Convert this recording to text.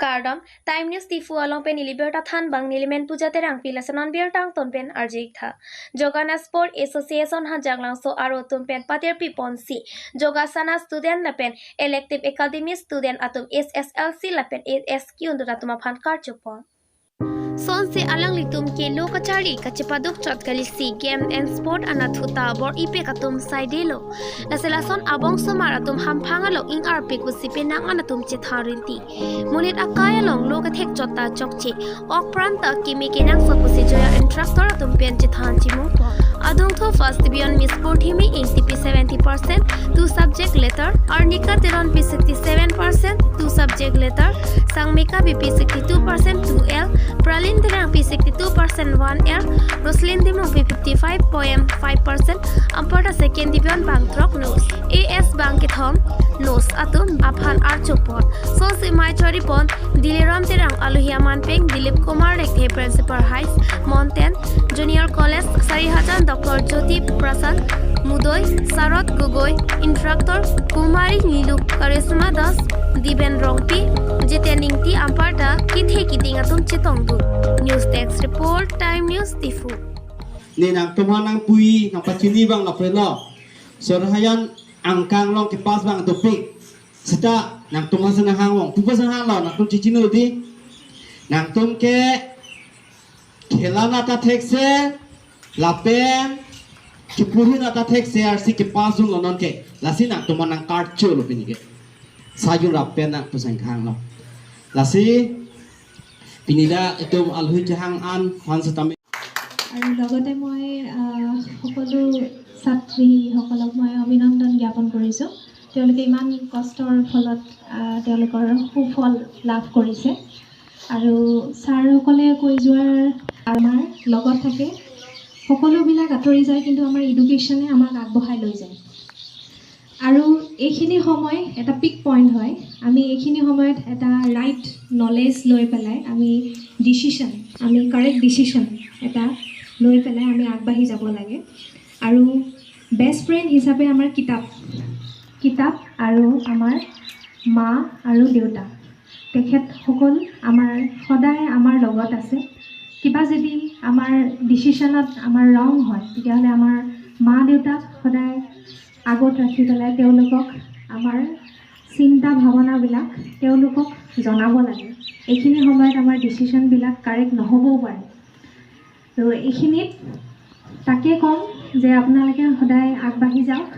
Kardom, time news tifu along pen iliberta than bang nilimen puja terang pilasanon birtang ton pen arjikha. Jogana Sport Association han janglang so arotum pen patir pipon si. Yogasana student lapen Elective Academy Student atum H.S.L.C lapen ASQ untuk atuma phan karcho pon. Son se alang litum ke lo kachari kachipaduk chot kalisi game and sport anathuta bor ipe katum saidelo lasela son abong somar atum hamphanga lo ing arpe kusipe nang anatum chetharinti mulit akaya long lo kathek chota chokchi ok pranta kimi kenang so kusi joya instructor atum pen chethan chimu adung tho first division miss sport himi 70% 2 subject letter arnika teron p 67% 2 subject letter sangmika bp 62% 2l Pralin terang p 62% 1l Roslyn dimong p 55.5% amparta second division bang trok nose as bang kithom nose atum aphan archopon so se mai chori pon Dileram terang aluhiaman peng Dilip Kumar rekhe principal high mountain junior college Sarihajan Dr. Jyoti Prasad Mudoy Sarot Gogoi instructor Kumari Nilu Karisma Das Diben Rongpi Jiteningti amparta kithe kiting atum chitongdu news text report time news tifu ni nang tumanang pui nang pachini bang na pelo sorhayan angkang long ke pas bang topik sita nang tumasan hang wong tupasan hang lo nang tum chichinu di nang tum ke khelana ta thekse lapen kipuri na ta thekse arsi ke pasung lonon ke lasi nang tumanang karcho lo pinike sayur rapen nang pusang hang lo lasi pinida etum alhui jahang an han satame আৰু লগতে মই সকলো ছাত্ৰী সকলক মই অভিনন্দন জ্ঞাপন কৰিছোঁ তেওঁলোকে ইমান কষ্টৰ ফলত তেওঁলোকৰ সুফল লাভ কৰিছে আৰু ছাৰসকলে কৈ যোৱাৰ আমাৰ লগত থাকে সকলোবিলাক আঁতৰি যায় কিন্তু আমাৰ এডুকেশ্যনে আমাক আগবঢ়াই লৈ যায় আৰু এইখিনি সময় এটা পিক পইণ্ট হয় আমি এইখিনি সময়ত এটা ৰাইট নলেজ লৈ পেলাই আমি কাৰেক্ট ডিচিশ্যন এটা লৈ পেলাই আমি আগবাঢ়ি যাব লাগে আৰু বেষ্ট ফ্ৰেণ্ড হিচাপে আমাৰ কিতাপ আৰু আমাৰ মা আৰু দেউতা তেখেতসকল আমাৰ সদায় আমাৰ লগত আছে কিবা যদি আমাৰ ডিচিশ্যনত আমাৰ ৰং হয় তেতিয়াহ'লে আমাৰ মা দেউতাক সদায় আগত ৰাখি পেলাই তেওঁলোকক আমাৰ চিন্তা ভাৱনাবিলাক তেওঁলোকক জনাব লাগে এইখিনি সময়ত আমাৰ ডিচিশ্যনবিলাক কাৰেক্ট নহ'বও পাৰে তো এইখিনিত তাকে ক'ম যে আপোনালোকে সদায় আগবাঢ়ি যাওক